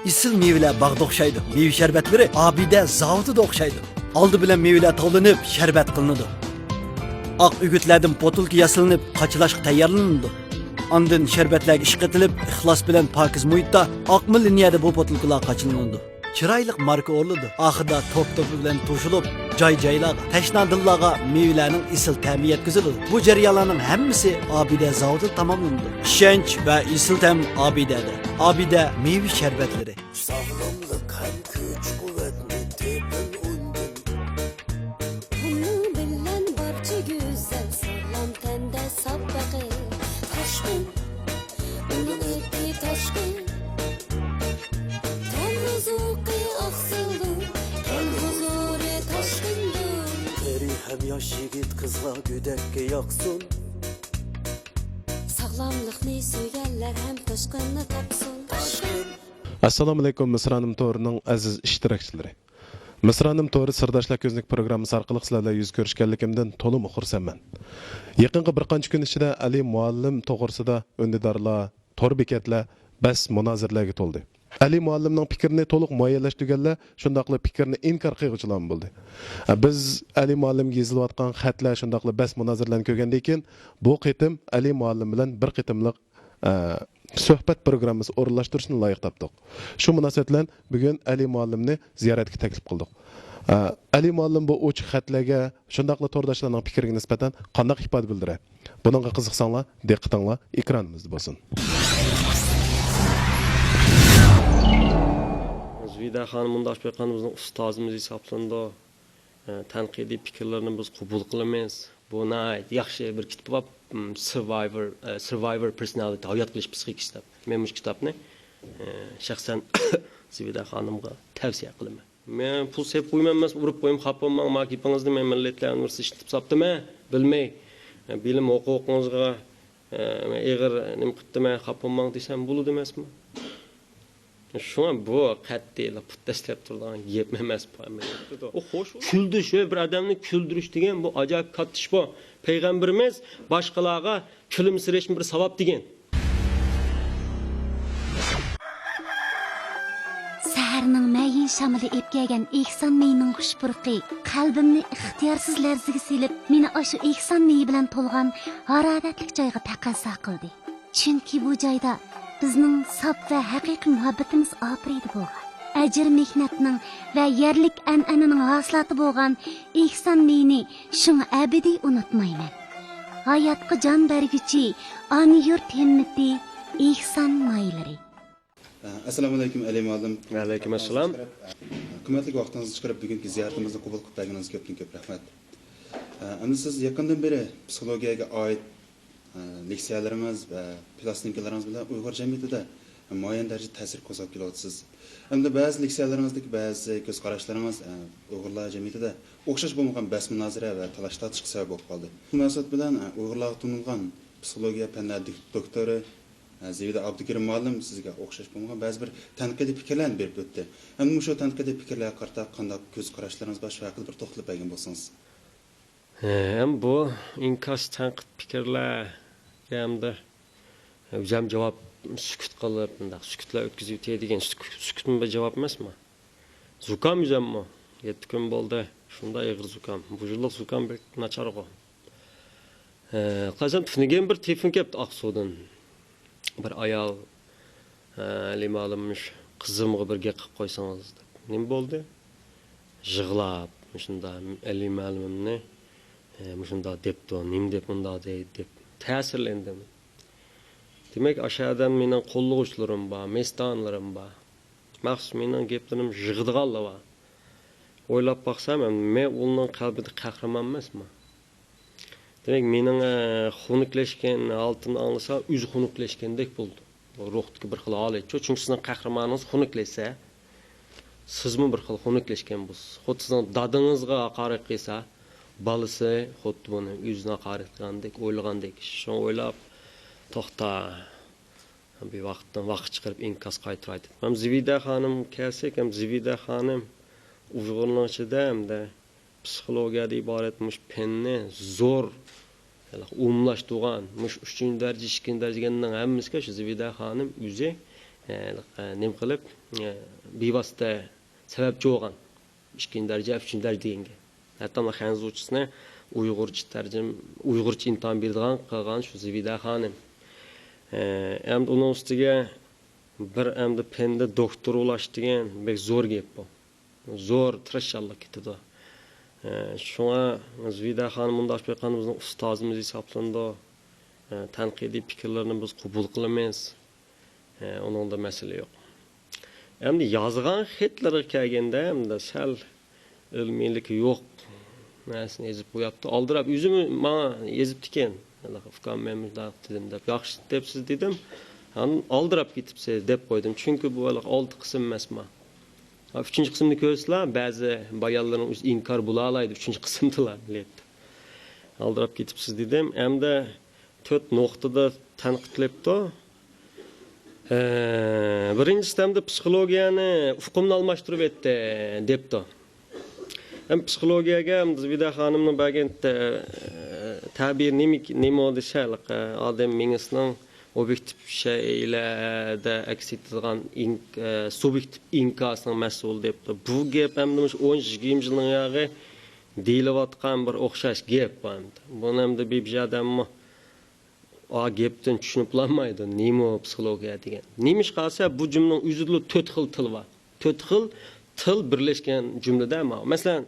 isil meyveler bağda o'xshaydi. Meyve şerbetlari Abide zavodida o'xshaydi. Oldi bilan meyveler tog'lanib, şerbet qilinadi. Aq ügütlerden potulka yasalanib, qachilash tayyorlanadi. Ondan şerbetlerga ish qitilib, ixlos bilan pokiz muhitda oqma liniyada bu potulkalar qachilanadi. Chiroylik marka o'rladi. Oxirida top bilan to'shilib, joy-joylarga, tashna dillarga meyvelarning isil ta'mi yetkaziladi. Bu jarayonlarning hammasi Abide zavodida tamomlanadi. Ishonch va isil ta'm Abidada. Abide meyve şerbetlari. Sağlamlık hem güç kuvvetli tepin undun. Bunu bilen barcha güzel sağlam tende sabbaqi taşkın. Onun eti taşkın. Ten huzuki aksildi. Ten huzuri taşkındı. Eri hem yaş yigit kızga güdekki yaksın. Sağlamlıkni söygenler hem taşkınını tapsın. Taşkın. Assalomu alaykum Misranim To'rining aziz ishtirokchilari. Misranim To'ri Sirdoshlar ko'znik programmasi orqali sizlarga yuz ko'rishganligimdan to'liq xursandman. Yaqinqi bir qancha kun ichida Ali muallim to'g'risida undidorlar, to'r bekatlar, bas munozirlarga to'ldi. Ali muallimning fikrini to'liq muayyanlashtirganlar shundaqli fikrni inkor qiluvchilar bo'ldi. Biz Ali muallimga yozilayotgan xatlar shundaqli bas munozirlarni ko'rgandan keyin bu qitim Ali muallim bilan bir qitimliq suhbat programmasi o'rinlashtirishni loyiq topdik. Shu munosabat bilan bugun Ali muallimni ziyoratga taklif qildik. Ali muallim bu ochiq xatlarga shundaqli to'rdoshlarning fikriga nisbatan qanday ifoda bildiradi? Buningga qiziqsanglar, diqqatinglar ekranimizda bo'lsin. Zvida xanım mundoq bo'lganimizning ustozimiz hisoblanadi. Tanqidiy fikrlarni biz qabul qilamiz. Bu yaxshi bir kitob bor. Survivor Personality hayot qilish psixik kitob. Men bu kitobni shaxsan Zvida xonimga tavsiya qilaman. Men pul sep qo'yman emas, urib qo'yim, xafaman, makipingizni men millatlar universitetida hisobdimi, bilmay. Bilim huquqingizga eg'ir nima qildim, xafaman desam bo'ladi emasmi? Şuna bu qattiqla put tashlab turgan gap emas bu. O xo'sh, kuldirish bir odamni kuldirish degan bu ajoyib katta ish bu. Payg'ambarimiz boshqalarga kulimsirashni bir savob degan. Saharning mayin shamili epkagan ehson meyning xushpurqi qalbimni ixtiyorsiz larziga silib, meni o'sha ehson meyi bilan to'lgan haroratli joyga taqozo qildi. Chunki bu joyda bizning saf va haqiqiy muhabbatimiz opriydi bo'lgan. Ajr mehnatning va yerlik an'ananing hosilati bo'lgan ehson meyni shunga abadiy unutmayman. Hayotga jon berguchi ona yurt himmati ehson maylari. Assalomu alaykum Ali muallim. Va alaykum assalom. Qimmatli vaqtingizni chiqarib bugungi ziyoratimizni qabul qilib berganingiz ko'p rahmat. Endi siz yaqindan beri psixologiyaga oid leksiyalarimiz va plastinkalarimiz bilan Uyg'ur jamiyatida muayyan darajada ta'sir ko'rsatib kelyapsiz. Endi ba'zi leksiyalaringizdagi ba'zi ko'z qarashlaringiz Uyg'urlar jamiyatida o'xshash bo'lmagan bas munozara va talash tortishga sabab bo'lib qoldi. Munosabat bilan Uyg'urlarga tanilgan psixologiya fanlari doktori Zvida Abdukerim muallim sizga o'xshash bo'lmagan ba'zi bir tanqidiy fikrlarni berib o'tdi. Endi shu tanqidiy fikrlarga qarata qanday ko'z qarashlaringiz bor shu haqida bir to'xtalib bergan bo'lsangiz. Bu inkas tanqid fikrlar hamda o'zim javob sukut qilib, bunday sukutlar o'tkazib o'tadigan sukutmi bir javob emasmi? Zukam yuzammi? 7 kun bo'ldi. Shunda ig'ir zukam. Bu yillik zukam bir nacharg'o. Qazam tufnigan bir telefon kelibdi Aqsudan. Bir ayol limalımmış qizimga birga qilib qo'ysangiz deb. Nima bo'ldi? Yig'lab, shunda limalimni shunda debdi, nima deb unda deb ta'sirlandim. Demak, aşağıdan mening qo'llovchilarim bor, mestonlarim bor. Maxsus mening gaplarim yig'diganlar bor. O'ylab baxsam, men uning qalbida qahramon emasman. Demek mening xunuklashgan altını anlasa, o'zi xunuklashgandek bo'ldi. Bu ruhdagi bir xil holat. Chunki sizning qahramoningiz xunuklasa, sizmi bir xil xunuklashgan bo'lsiz. Xuddi sizning dadingizga haqorat qilsa, balisi xuddi buni o'zini haqorat qilgandek, o'ylagandek. Shuni o'ylab to'xta. Bir vaqtdan vaqt chiqarib inkas qaytaraydi. Ham Zvida xonim kelsak, ham Zvida xonim Uyg'urlar ichida hamda psixologiyada iboratmish penni zo'r umumlashtirgan, mush 3-darajə, 2-darajənin hammasiga shu Zvida xonim o'zi nima qilib bevosita sababchi bo'lgan. 2-daraja, 3-daraja deganga. Hatto mana xanzuvchisini Uyg'urcha imtihon beradigan qilgan shu Zivida xonim. Endi uning ustiga bir endi penda doktor ulash degan bek zo'r gap bu. Zo'r tirishchilik ketadi. Shunga Zivida xonim bunday qilgan bizning ustozimiz hisoblandi. Tanqidiy fikrlarni biz qabul qilamiz. Uningda masala yo'q. Endi yozgan xatlarga kelganda endi sal ilmiylik yo'q. Nasini yezib qo'yapti. Oldirab o'zim menga yezibdi ekan. Ufqam men bunday dedim deb, yaxshi debsiz dedim. Oldirab ketibsiz deb qo'ydim. Chunki bu 6 qism emasmi. 3-qismni ko'rsizlar, ba'zi bayonlarning o'zi inkor bo'la oladi 3-qismdilar deydi. Oldirab ketibsiz dedim. Endi 4 nuqtada tanqidlabdi. Birinchi sistemda psixologiyani ufqimni almashtirib etdi debdi. Hem psixologiyaga ham Zivida xonimning bergan ta'bir nima desalik, odam miyasining obyektiv shaylarda aks etadigan subyektiv inkosining mas'ul debdi. Bu gap hamda 10-20 yilning yog'i deyilayotgan bir o'xshash gap bu hamda. Buni hamda bebjadammi gapdan tushunib olmaydi nima psixologiya degan. Nemish qolsa bu jumlaning o'zida 4 xil til bor. 4 xil til birleşken cümlede ama mesela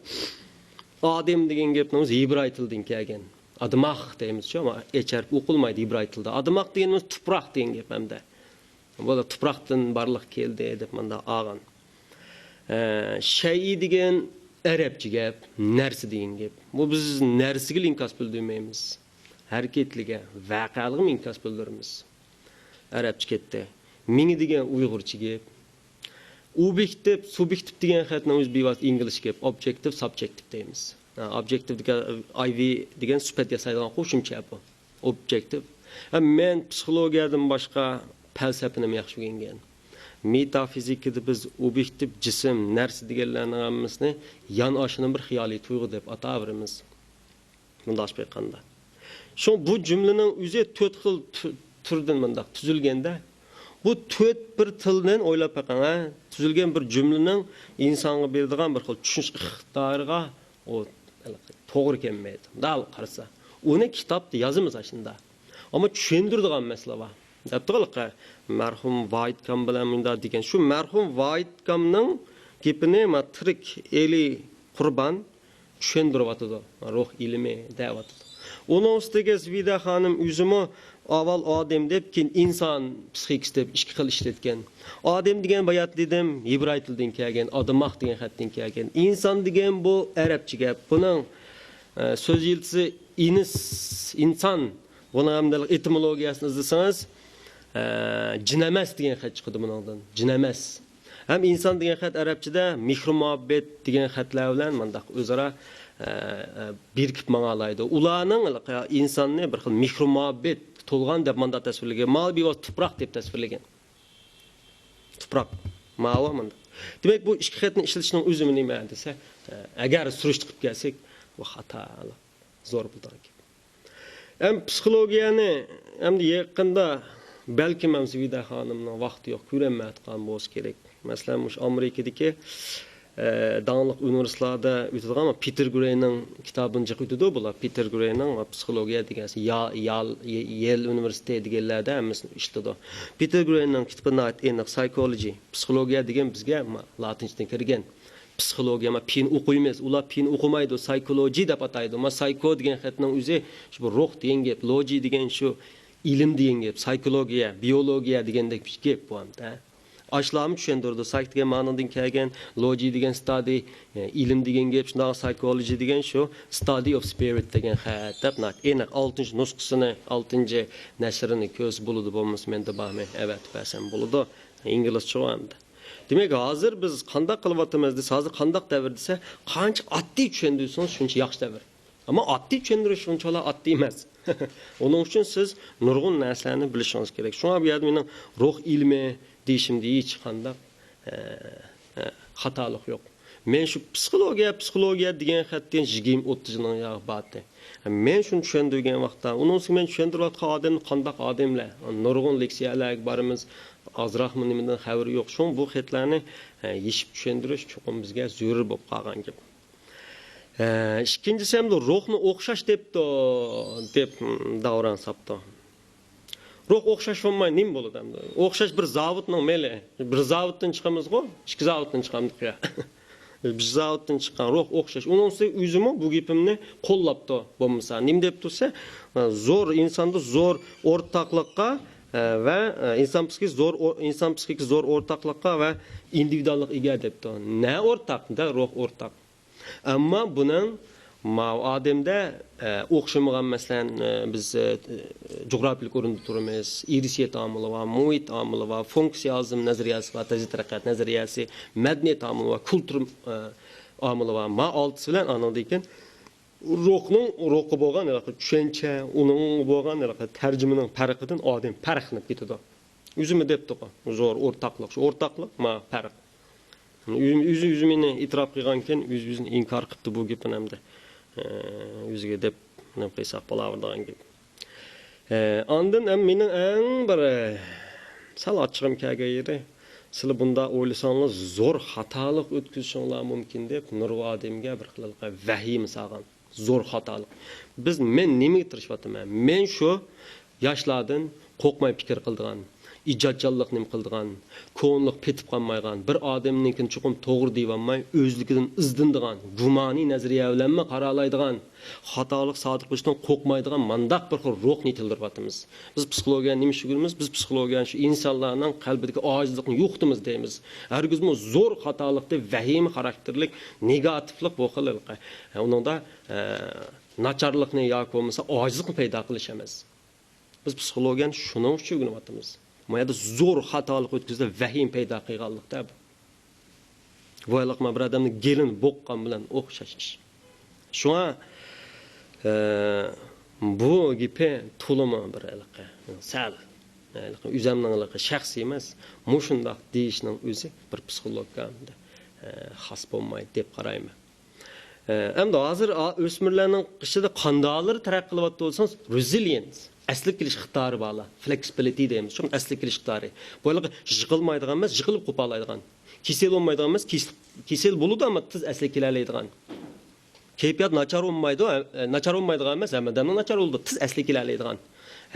Adem degan gapni o'zi ibray tildan kelgan. Admaq deymiz ama echarib o'qilmaydi ibray tilda. Admaq deganimiz tuproq degan gap hamda. Bu da tuproqdan barliq keldi deb menda olgan. Shay degan arabcha gap, narsa degan gap. Bu biz narsiga inkas bildirmaymiz. Hareketliga, vaqalıga inkas bildiramiz. Arabcha ketdi. Ming degan uyg'urcha gap. Objektiv, subyektiv degan xatning o'zi bevosita ingliz gap, objektiv, subjektiv deymiz. Objektiv degan IV degan sifat yasaydigan qo'shimcha bu. Objektiv. Men psixologiyadan boshqa falsafani yaxshi o'rgangan. Metafizikada biz objektiv jism, narsa deganlarning hammasini yon oshining bir xiyoliy tuyg'u deb ataveramiz. Bunday aytganda. Shu bu jumlaning o'zi 4 xil turdan mundaq tuzilganda bu 4 bir tildan o'ylab baqang, tuzilgan bir jumlaning insonga beradigan bir xil tushunish iqtidoriga o to'g'ri kelmaydi. Dal qarasa, uni kitobda yozamiz ashunda. Ammo tushundiradigan masala bor. Dabdaqalqa marhum Whitecomb bilan munda degan shu marhum Whitecombning gapini matrik eli qurban tushundiryapti. Ruh ilmi deyapti. Onun ustiga Zivida xonim o'zimi avval odam deb, keyin inson psixikasi deb ikki xil ishlatgan. Odam degan bayat dedim, ibray tildan kelgan, admaq degan xatdan kelgan. Inson degan bu arabcha gap. Buning so'z yiltisi inson. Buni ham etimologiyasini izlasangiz, jinamas degan xat chiqadi bundan. Jinamas. Ham inson degan xat arabchada mehr-muhabbet degan xatlar bilan mendaq o'zaro birikib mang'alaydi. Ularning insonni bir xil mehr-muhabbet to'lgan deb manda tasvirlagan. Mal bevos tuproq deb tasvirlagan. Tuproq. Ma'lum manda. Demak bu ikki xatni ishlatishning o'zi nima desa, agar surishtirib kelsak, bu xato. Zo'r bo'ladi. Ham psixologiyani hamda yaqinda balkim ham Zivida xonimning vaqti yo'q, ko'rmayotgan bo'lsa kerak. Masalan, mush Amerikadagi dağınlıq üniversitelerde ütüdüğü ama Peter Gray'nin kitabını çıkıyordu bular. Peter Gray'nin psixologiya degansi Yale Üniversitesi deganlarda hammasini işledi. Peter Gray'nin kitabına ait aniq psychology, psixologiya degan bizga latinchadan kirgan. Psixologiya ma pen o'qiymiz, ular pen o'qimaydi, psychology deb ataydi. Ma psycho degan xatning o'zi shu ruh degan gap, logy degan shu ilm degan gap, psixologiya, biologiya degandek bir gap bu hamda. Aşlamı tushundirdi. Psych degan ma'nodan kelgan, logy degan study, ilm degan gap, shunda psychology degan shu study of spirit degan xat deb aniq 6-nusxasini, 6-nashrini ko'z bo'ladi bo'lmasa menda bahmi evet versem bo'ladi. İngilizcha o'randa. Demak, hozir biz qanday qilyapmiz desa, hozir qanday davr desa, qancha oddiy tushundirsangiz shuncha yaxshi davr. Ammo oddiy tushuntirish shunchalar oddiy emas. Onun uchun siz nurg'un narsalarni bilishingiz kerak. Shunga bu yerda mening ruh ilmi deyishimda hech qanday xatolik yo'q. Men shu psixologiya degan xatdan 20-30 yilning yog'i bordi. Men shuni tushundirgan vaqtda, uning men tushuntirayotgan odamni qanday odamlar, nurg'un leksiyalarga boramiz, azroqmi nimadan xabari yo'q. Shu bu xatlarni yeshib tushundirish cho'qim bizga zarur bo'lib qolgan gap. Ikkinchisi ham ruhni o'xshash debdi deb davron sapdi. Ruh o'xshash bo'lmay nima bo'ladi endi? O'xshash bir zavodning meli. Bir zavoddan chiqamiz-ku, ikki zavoddan chiqamiz ya. Bir zavoddan chiqqan ruh o'xshash. Uning ustiga o'zimi bu gapimni qo'llabdi bo'lmasa, nima deb tursa, zo'r insonda zo'r o'rtaqlikqa va inson psixikasi zo'r o'rtaqlikqa va individuallik ega debdi. Ne o'rtaqda ruh o'rtaq. Ammo buning odamda o'xshamagan masalan biz jo'grafiyalik o'rinda turamiz, irsiyat omili va muhit omili va funksiyalizm nazariyasi va taraqqiyot nazariyasi, madaniyat omili va kultur omili va ma oltisi bilan anondekin ruhning ruhi bo'lgan tushuncha, uning bo'lgan tarjimaning farqidan odam farqlanib ketadi. O'zimi debdi-ku, zo'r o'rtaqlik, shu o'rtaqlik ma farq. O'zimni e'tirof qilganken o'zini inkor qildi bu gapni hamda. O'ziga deb nima qilsak bo'laveradigan gap. Ondan ham mening eng bir sal ochig'im kelgan yeri, sizlar bunda o'ylasangiz zo'r xatolik o'tkazishinglar mumkin deb nurg'a odamga bir xilqa vahim solgan. Zo'r xatolik. Men nimaga tirishyapman? Men shu yoshlardan qo'rqmay fikr qildigan, ijodchanlik nim qildigan, ko'nlik petib qolmaygan, bir odamninkin chuqum to'g'ri deyolmay, o'zligidan izdindigan, gumoniy nazariya bilan qaralaydigan, xatolik sodir qilishdan qo'rqmaydigan mandaq bir xil ruhni tildiryapmiz. Biz psixologiyani nima shug'ulimiz? Biz psixologiyani shu insonlarning qalbidagi ojizlikni yo'qtimiz deymiz. Hargizmi zo'r xatolikda vahim xarakterlik, negativlik bu xilqa. Uningda nacharlikni yoki bo'lmasa ojizlikni paydo qilish emas. Biz psixologiyani shuning uchun o'rganyapmiz. Mayda zo'r xatolik o'tkazdi, vahim paydo qilganlikda bu. Voyliqma bir odamni gelin boqqan bilan o'xshash ish. Shunga bu gipe tulumi bir iliqi, sal o'zimning shaxsiy emas, mushundaq deyishning o'zi bir psixologga xos bo'lmaydi deb qarayman. Endi hozir o'smirlarning qishida qandaylar taraqqiy qilyapti bo'lsangiz, resilience asli kelish iqtidori bor, flexibility deymiz. Shu asli kelish iqtidori. Bo'liq yiqilmaydigan emas, yiqilib qo'pollaydigan. Kesel bo'lmaydigan emas, kesel bo'ludi ammo tiz asli kelalaydigan. Kayfiyat nachar bo'lmaydigan emas, hammadan nachar bo'ldi, tiz asli kelalaydigan.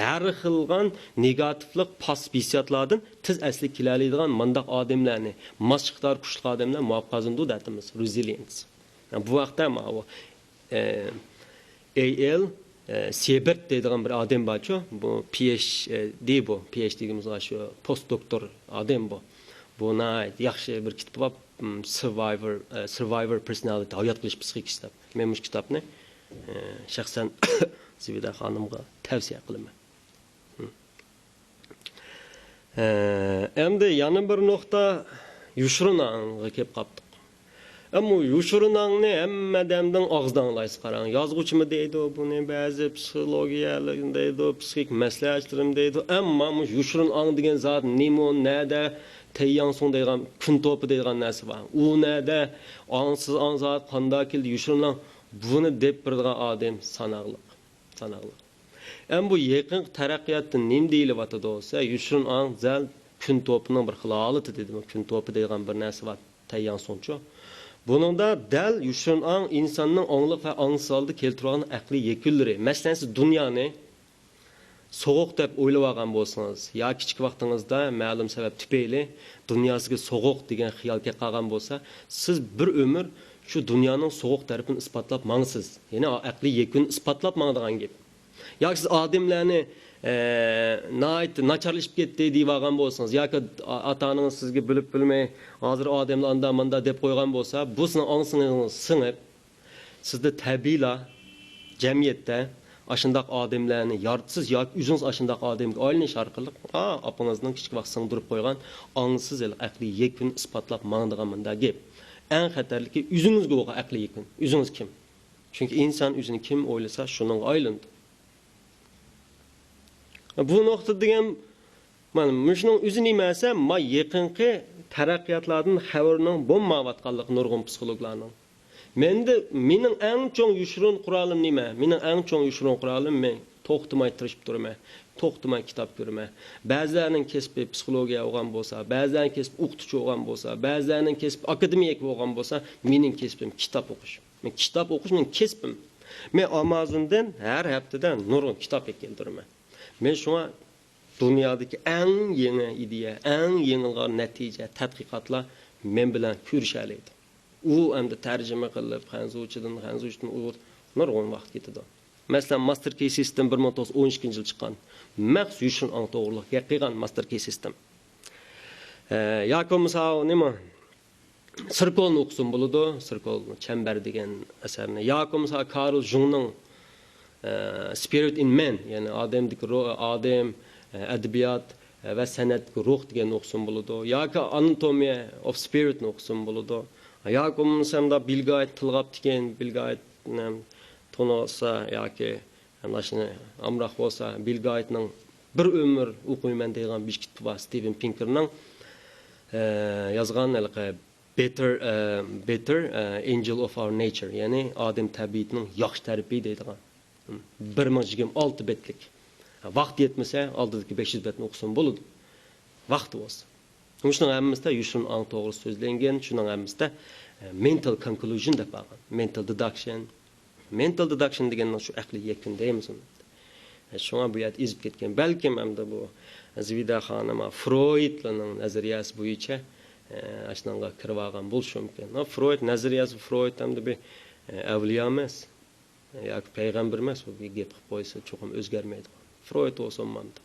Har xilgan negativlik pas hissiyotlardan tiz asli kelalaydigan mandaq odamlarni, maschiqdor kuchli odamlar muvaffaqiyatli deymiz, resilience. Bu vaqtda bu AL Sebert deydigan bir odam bor-ku, bu PhD bu, PhD deganimiz shu postdoktor odam bu. Buna yaxshi bir kitob bor, Survivor Personality, hayot qilish psixikasi. Men bu kitobni shaxsan Zivida xonimga tavsiya qilaman. Endi yana bir nuqta yushrinanga kelib qoldik. Ammo yushrinangni hamma damdan og'izdan anglaysiz qarang. Yozuvchimi deydi, buni ba'zi psixologiyalik deydi, psixik maslahatchilarim deydi. Ammo yushrinang degan zot nima, nada tayyanson degan kun to'pi degan narsa bor. U nada ongsiz ongzot qanday keldi yushrinang buni deb birgan odam sanoqliq. Am bu yaqin taraqqiyotda nim deyilyapti bo'lsa, yushrinang zal kun to'pining bir xilolati dedim. Kun to'pi degan bir narsa bor, tayyonsonchi. Buningda dal yushrinang insonning onglik va ongsalda keltirgan aqliy yekunlari. Masalan, siz dunyoni sovuq deb o'ylab olgan bo'lsangiz, yo kichik vaqtingizda ma'lum sabab tufayli dunyosiga sovuq degan xiyolga qolgan bo'lsa, siz bir umr shu dunyoning sovuq tarafini isbotlab mangsiz. Ya'ni aqliy yekun isbotlab mangdigan gap. Yoki siz odamlarni nacharlashib ketdi deb olgan bo'lsangiz, yoki ota-onangiz sizga bilib bilmay hozir odamlar anda deb qo'ygan bo'lsa, bu sizning ongsingiz singib, sizda tabiiyla jamiyatda ashundaq odamlarni yortsiz yoki o'zingiz ashundaq odamga aylanish orqali opangizning kichik vaqt singdirib qo'ygan ongsiz aqliy yekun isbotlab mangdigan menda gap. Eng xatarliki o'zingizga bo'lgan aqliy yekun. O'zingiz kim? Chunki inson o'zini kim o'ylasa, shuning aylandi. Bu nuqta degan mana shuning o'zini emasa, yaqinqi taraqqiyotlardan xabarning bo'lmayotganligi nurg'un psixologlarning. Mening eng cho'ng yushrin quralim nima? Mening eng cho'ng yushrin quralim men to'xtamay tirishib turaman, to'xtamay kitob ko'raman. Ba'zilarning kasbi psixologiya bo'lgan bo'lsa, ba'zilarning kasbi o'qituvchi bo'lgan bo'lsa, ba'zilarning kasbi akademik bo'lgan bo'lsa, mening kasbim kitob o'qish. Men kitob o'qish mening kasbim. Men Amazondan har haftadan nurg'un kitob keltiraman. Men shunga dunyodagi eng yangi ideya, eng yangi natija, tadqiqotlar men bilan ko'rishalaydi. U endi tarjima qilib, xanzuchidan nurg'un vaqt ketadi. Masalan, Master Key System 1912-yil chiqqan. Max Yushin ang to'g'riligiga qilgan Master Key System. Yoki misol nima? Sirkolni o'qisin bo'ladi, Sirkol chambar degan asarni. Yoki misol Carl Jungning Spirit in Man, ya'ni odam adabiyot va san'atga ruh degan o'qisin bo'ladi. Yoki Anatomy of Spirit ni o'qisin bo'ladi. Yoki bo'lmasa Bill Gates tilg'ab degan Bill Gates to'nosa yoki anashni amroq bo'lsa Bill Gatesning bir umr o'qiyman degan bir kitob bor, Steven Pinkerning yozgan Better Angel of Our Nature, ya'ni odam tabiatining yaxshi tarafi deydigan 1026 betlik. Vaqt yetmasa oldidagi 500 betni o'qisin bo'ladi. Vaqti bo'lsa. Shuning hammasida Yushin ang to'g'ri so'zlangan, shuning hammasida mental conclusion deb bo'lgan. Mental deduction deganning shu aqliy yakun deymiz. Shunga bu yerda ezib ketgan. Balkim hamda bu Zvida xonim Freudning nazariyasi bo'yicha ashunga kirib olgan bo'lishi mumkin. Freud nazariyasi Freud hamda bir avliyo emas yoki payg'ambar emas, bu gap qilib qo'ysa cho'qim o'zgarmaydi. Freud o'sonmamdi.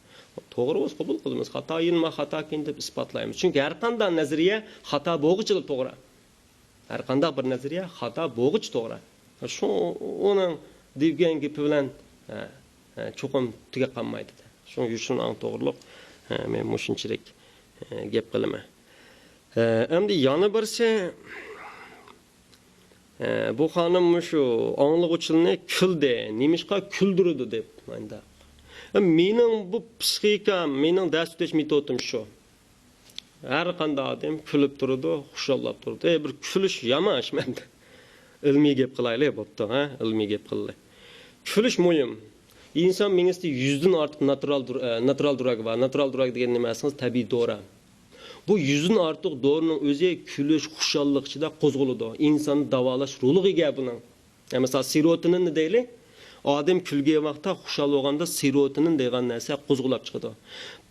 To'g'ri o'z qabul qilamiz. Xato ekan deb isbotlaymiz. Chunki har qanday nazariya xato bo'g'ichil to'g'ri. Har qanday bir nazariya xato bo'g'ich to'g'ri. Shu uning degan gapi bilan cho'qim tuga qolmaydi. Shu Yushin ang to'g'riliq men mushunchalik gap qilaman. Endi yana birsi bu xonim shu anglag'uchilni kuldi, nimishqa kuldirdi deb menda. Mening bu psixikam, mening dars o'tish metodim shu. Har qanday odam kulib turadi, xushallab turadi. Bir kulish yamash menda. Ilmiy gap qilaylik bo'pti, ha? Ilmiy gap qilaylik. Kulish muhim. İnsan mengisda 100 dan ortiq natural durag va natural durag degan nimasimiz tabiiy dora. Bu 100 dan ortiq dorining o'zi kulish, xushallik ichida qo'zg'aladi. Insonni davolash roliga ega buning. Masalan, serotoninni deylik. Odam kulgan vaqtda xushal bo'lganda serotonin degan narsa qo'zg'alib chiqadi.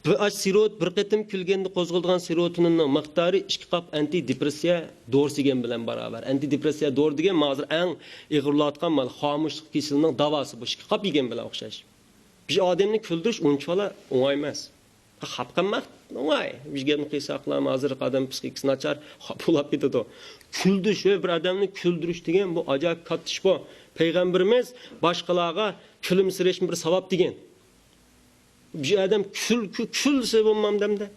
Bu serot bir qatim kulganda qo'zg'algan serotoninning miqdori 2 qop antidepressiya dorisigan bilan barobar. Antidepressiya dori degan hozir eng ig'irlatgan mal xomushlik kasalining davosi bu 2 qop yegan bilan o'xshash. Bir odamni kuldirish unchalik o'ng'ay emas. Xapqanmaq o'ng'ay. Bizga qiysoqlar hozir odam psixikasi nachar bo'lib ketadi. Kuldirish va bir odamni kuldirish degan bu ajoyib katta ish bu. Payg'ambarimiz boshqalarga kulimsirashni bir savob degan. Bir adam kulsa bo'lmam demda.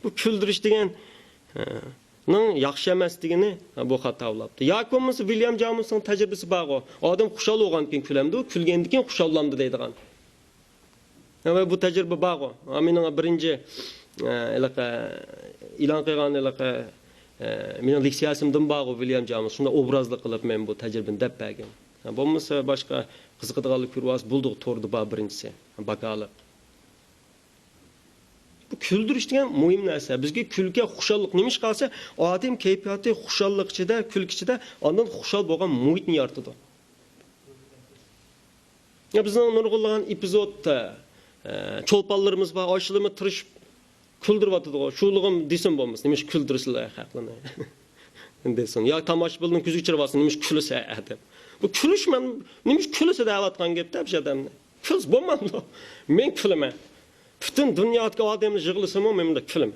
Bu kuldirish degan yaxshi emas degani bu xato bo'libdi. Yoki bo'lmasa William Jamesning tajribasi bor. Odam xushal bo'lgan keyin kulamdi, kulgandan keyin xushallamdi deydigan. Va bu tajriba bor. Mening birinchi e'lon qilgan mening leksiyasimdan bor William James. Shunda obrazli qilib men bu tajribani deb bergan. Bo'lmasa boshqa qiziqadiganlik ko'rvas bulduq to'rdi bor birinchisi. Bakaliq. Bu kuldirish degan muhim narsa. Bizga kulga, xushallik nima ish qilsa, odam kayfiyati xushallik ichida, kulki ichida ondan xushal bo'lgan muhitni yaratadi. Ya bizning nurg'ulgan epizodda cho'lponlarimiz bor, oshilimi tirishib kuldiryotdi. Shulig'im desam bo'lmas, nima ish kuldirsizlar haqlini. Desin, yo tomoshabinning ko'ziga chirvasi nima ish kulsa deb. Bu kulish men nima ish kulsa deyotgan gapda bir odamni. Kuls bo'lmadi. Men kulaman. Bütün dünyadaki adamı yığılsam o memnun külüm.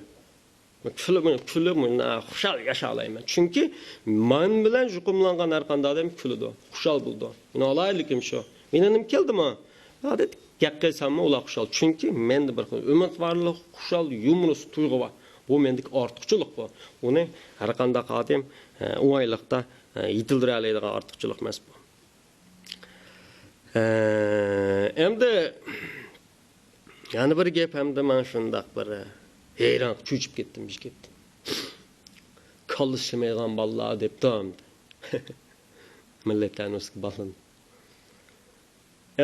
Külüm xuşal yaşalayım. Çünkü men bilen jukumlangan her qanday adam külüdü. Xuşal buldu. Yine alaylıkim şu. Menim keldim ha. Adet gap qilsam ular xuşal. Çünkü mende bir ümit varlık, xuşal, yumrus tuyg'u var. Bu mendik ortiqchilik bu. Uni har qanday adam o'ng'aylikda yetildira oladigan ortiqchilik emas bu. Endi yani bir gap hamda men shundaq bir hayron cho'chib ketdim, ish ketdim. Qolishmaygan balla debdim. Millatlarning o'ziga balin.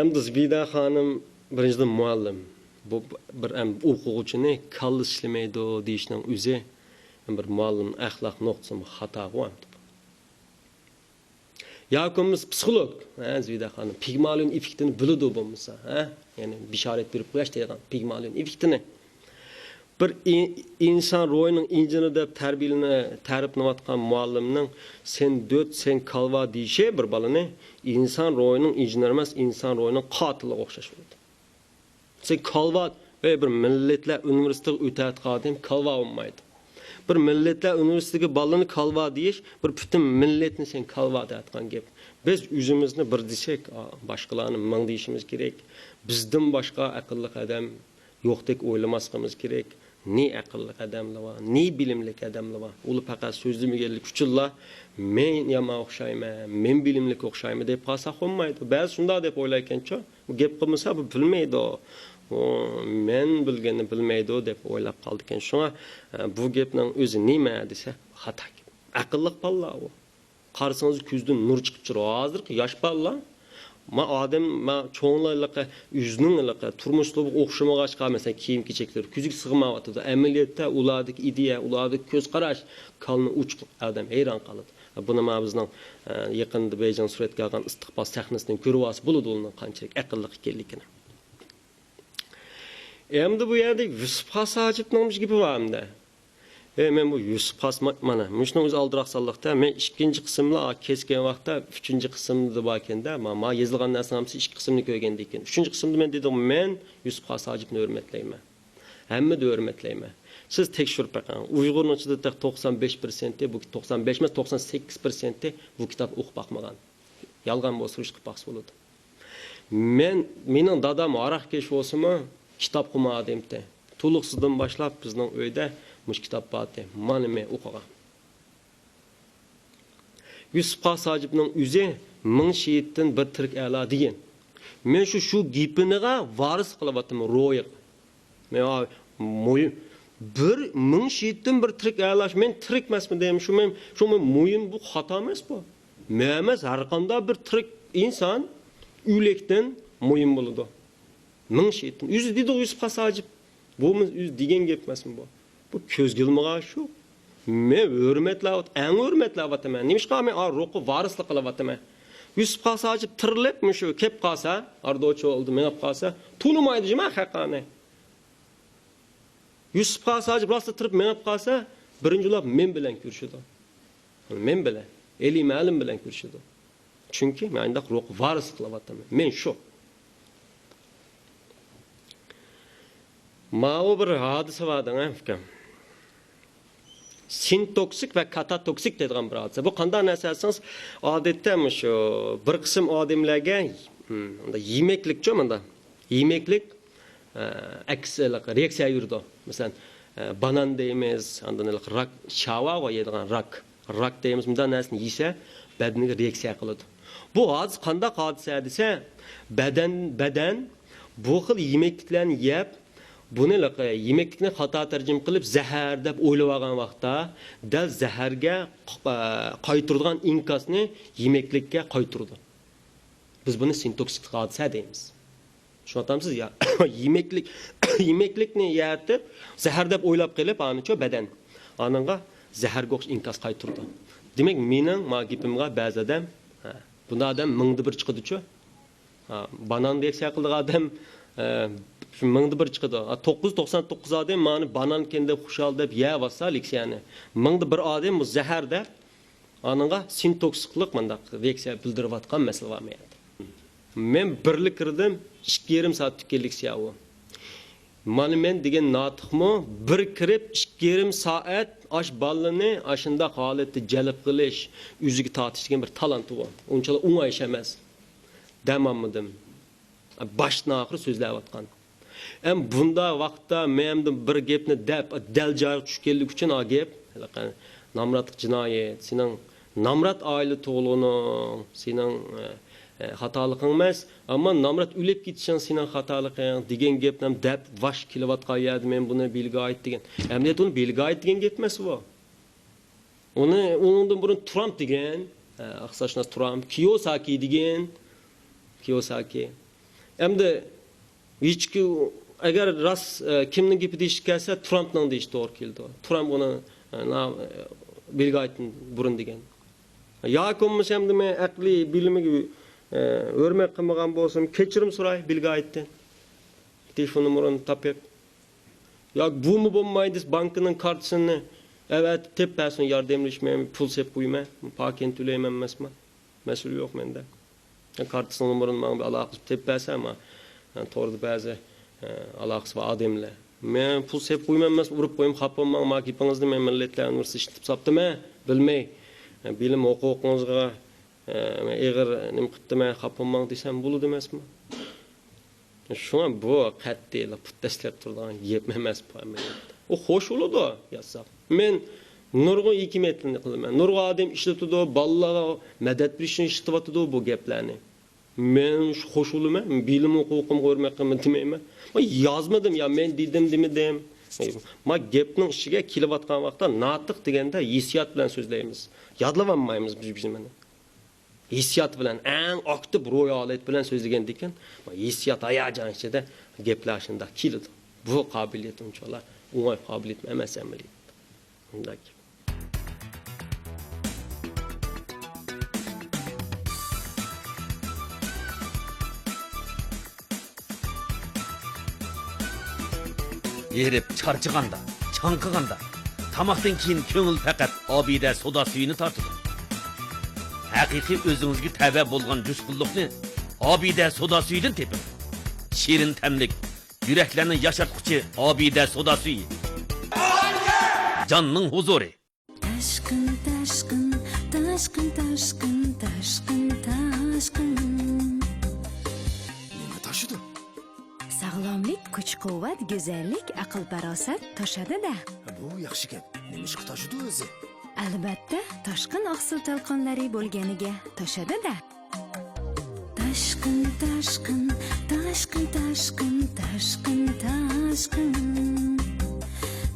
Endi Zvida xonim birinchidan muallim bu bir o'quvchini kalli ishlamaydi deyishning o'zi bir muallim axloq nuqtasi xato bo'ladi. Yakımız psikolog, Züyde Hanım, Pigmalion effektini biladi bo'lmasa, yani bisharet berib qo'yash degan Pigmalion effektini. Bir inson ro'yining injini deb ta'riflayotgan muallimning sen döt, sen kalva deyishi bir balani inson ro'yining injini emas, inson ro'yining qotiliga o'xshash bo'ladi. Sen kalva ve bir milletler üniversiteye o'tayotgan kalva olmaydi. Bir milletler üniversitedeki balını kalva deyiş, bir bütün milletini sen kalva deyatgan gap. Biz yüzümüzni bir desek, başkalarını mang deyishimiz gerek. Bizden başka akıllı adam yok dek oylamasımız gerek. Ne akıllı adamlar var, ne bilimli adamlar var. Ulu fakat sözlümegelik üçülla men yama okşayma, men bilimlik okşayma deyip kalsak olmaydı. Bazı şunda deyip oylayken çok, bu gap kılmasa bu bilmeydi o. Men bilgeni bilmeydi o deb o'ylab qoldi ekan. Shunga bu gapning o'zi nima desa, xato. Aqlliq balla u. Qarasangiz ko'zdan nur chiqib turadi. Hozir yosh balla ma odam ma cho'nglarga yuzning turmushda o'xshamag'achqa mesela kiyim-kechaklar ko'ziga sig'mayotdi. Amaliyotda ulardagi ideya, ulardagi ko'z qarash qalni uchiq odam hayron qoladi. Buni ma bizning yaqinda Bejan suratga olgan istiqbol sahnasidan ko'rib olsa bo'ladi uning qanchalik aqlliq ekanligini. Endi bu yerde Yusuf Hasacib'nin gibi var mı da? Men bu Yusuf Hasacib mana, müşnün öz aldırak sallıqda, men ikinci kısımla kesken vaqtda, üçüncü kısımda bakende, ma yazılgan narsamsı iki kısımını köygende eken. Üçüncü kısımda men dedim, men Yusuf Hasacib'ni hürmetleyme. Hemme de hürmetleyme. Siz tekşürüp bakın. Uygur'un içinde 95%, bu 95 mi 98% bu kitap okup bakmagan. Yalgan bolsa uşqып baksı boludu. Menin dadam arak keş olsa mı? Kitap okumadı demdi. Tuluqsızdan başlap bizning öyde muş kitap batı. Manime okugan. Yusuf Hasacib'nin yüzü ming şehittin bir tirik ala degan. Men şu gipiniga varis qilyaptim ro'y. Men bir ming şehittin bir tirik alash men tirik emasman deyim. Şu men mo'yin bu xato emas bu. Me'mas har qanday bir tirik inson o'likdan mo'yin bo'ladi. Ming şehittin. Yüzü dedi Yusuf Hasacib. Bu yüz degen gepmasmi bu? Bu köz gilmağa şu. Men hürmetlayat, en hürmetlayat men. Nimişqa men ruqi varislik qilyapman. Yusuf Hasacib tirilib mushu kep qolsa, ardochi oldi, menap qolsa, tunimaydi jima haqqani. Yusuf Hasacib rostda tirib menap qolsa, birinchilab men bilan ko'rishadi. Men bilan, eli ma'lum bilan ko'rishadi. Chunki men undaq ruqi varis qilyapman. Men shu. Ma'u bir hadise vardı fikrim. Sintoksik ve katatoksik dediğim bir hadise. Bu qanday narsanız odatda şu bir qism odamlarga yemeklik cho'manda. Yemeklik aksilik reaksiya yurdi. Masalan, banan deymiz, andan rak shava va yedigan rak deymiz. Bunday narsani yesa badaniga reaksiya qiladi. Bu hadis qanday hadise desa, badan bu xil yemekliklarni yeb bunu yemeklikni xato tarjima qilib zahar deb o'ylab olgan vaqtda dal zaharga qaytiradigan inkasni yemeklikka qaytirdi. Biz buni sintoksik hodisa deymiz. Tushunamsiz ya? Yemeklikni yaratib zahar deb o'ylab qilib, anicho badan ananga zaharga o'xshash inkas qaytirdi. Demak, mening gapimga ba'zi odam bunda odam mingda bir chiqadi-chu. Banan reaksiya qildigan odam şu mingda bir chiqadi. 999 odam meni banan kende xushal deb yeyavsa leksiyani. Mingda bir odam bu zahar deb ananga sintoksiklik mandaq reaksiya bildirib atgan masala bo'lmaydi. Men birlik kirdim, 2,5 soatlik leksiya u. Mana men degan notiqmi bir kirib 2,5 soat ash ballini ashunda holatda jalb qilish, o'ziga tortish degan bir talanti bor. Unchalar o'ng'ay ish emas. Damammidim. Başdan axir so'zlayotgan. Bunda vaqtda menimdan bir gapni dal joyiga tushganlik uchun o gap, namratlik jinoyat, sening namrat oila tug'ilganing, sening xatoliging emas, ammo namrat o'lib ketishing sening xatoliging degan gapni deb vash kilovatga yerdi men buni belga ayt degan. Amniyat uni belga ayt degan gap emas bu. Undan burun Trump degan, iqtisodshunos Trump, Kiyosaki degan, Kiyosaki. Endi Hechki agar rost kimning gapi deyish kelsa, Trumpning deyish to'g'ri keldi. Trump uni belgi aytdi burun degan. Yoki bo'lmasam men aqliy bilimiga hurmat qilmagan bo'lsam, kechirim so'ray belgi aytdi. Telefon numarini topib. Yoki bu bo'lmaydi, bankining kartasini evet tepasini yordamlashmayman, pul sep qo'yman, patent to'layman emasman. Mas'ul yo'q menda. Kartasini numarini menga aloqa qilib tepasa, ama to'g'ri ba'zi aloqasi bor odamlar. Men pul sep qo'yman emas, urib qo'yim, xafaman, makipingizni men millatlar universiteti hisoblamayman, bilmay. Bilim huquqingizga eg'ir nima qildim, xafaman desam bo'ladi emasmi? Shuna bu qat'iy tashlab turgan yep emas bu. O xo'sh bo'ladi, yazsam. Men nurg'un hikmatlarni qilaman. Nurg'un odam ishlatadi, bolalarga madad berishni ishlatadi bu gaplarni. Men xo'sh bo'laman, bilim huquqimga hurmat qilmayman demayman. Men yozmadim ya, men dedim demedim. Ma gapning ichiga kelayotgan vaqtda natiq deganda hissiyot bilan so'zlaymiz. Yodlamaymiz biz mana. Hissiyot bilan, eng aktiv ro'y holat bilan so'zlagan ekan, hissiyot hayajon ichida gaplashishda keladi. Bu qobiliyat unchalar o'ng'ay qobiliyat emas amaliyat. Undak. Yerip charchiganda, chanqiganda, tamoqdan keyin ko'ngil faqat obida soda suyini tortadi. Haqiqiy o'zingizga tava bo'lgan jushqunlikni obida soda suyidan teping. Shirin tamlik, yuraklarni yashartquchi obida soda suyi. Jonning huzuri. Tashqin, tashqin, tashqin, tashqin, tashqin, tashqin. Nima toshidi? Sog'lomlik, kuch-quvvat, go'zallik, aql-farosat toshadi-da. Bu yaxshi gap. Nima ish toshidi o'zi? Albatta, toshqin oqsuv to'lqinlari bo'lganiga toshadi-da. Tashqin, tashqin, tashqin, tashqin, tashqin, tashqin.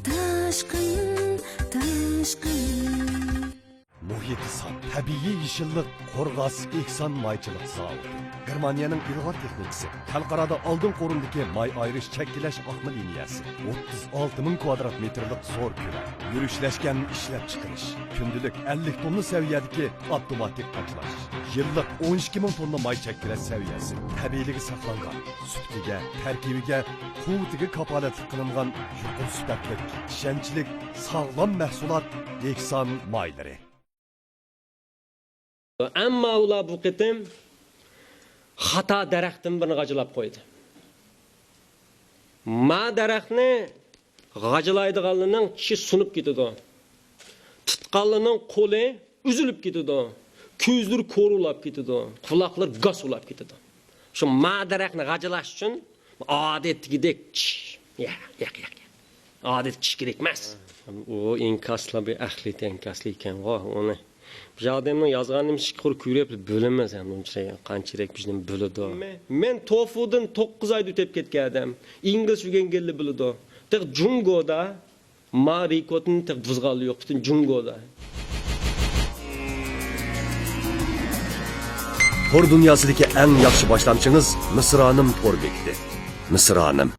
Tashqin, tashqin. Muhit sağ, tabiiy yeşillik, Qorg'as Ehson maychilik zavodi. Germaniyaning ilg'or texnikasi, xalqarada oldin qo'rindagi may ayrish chekkilash oqma liniyasi, 36 kvadrat metrlik zo'r ko'rak, yurishlashgan ishlab chiqarish, kundilik 50 tonna saviyadagi avtomatik qatlash, yillik 12 tonna may chekkilash saviyasi, tabiiyligi saqlangan, sutiga, tarkibiga, quvvatiga kapolatlik qilingan yuqori sifatli, ishonchli, sog'lom mahsulot Ehson maylari. Ammo ular bu qitim xato daraxtdan birini g'ajilab qo'ydi. Ma daraxtni g'ajilaydiganlarning tishi sunib ketadi. Tutqanlarning qo'li uzilib ketadi. Ko'zlari ko'rulab ketadi. Quloqlar g'as ulab ketadi. Shu ma daraxtni g'ajilash uchun odatdagidek odat tish kerak emas. O inkaslar bir ahlit inkasli ekan, uni bir odamning yozganini shiqur ko'rib bo'linmas ham uncha qanchalik bizning bo'ladi. Men tofudan 9 oyda o'tib ketgan odam, ingliz o'rganganli bo'ladi. Tek Jungoda marikotni tek buzg'ali yo'q, butun Jungoda. Tor dunyosidagi eng yaxshi boshlamchingiz Misronim Torbekdi. Misronim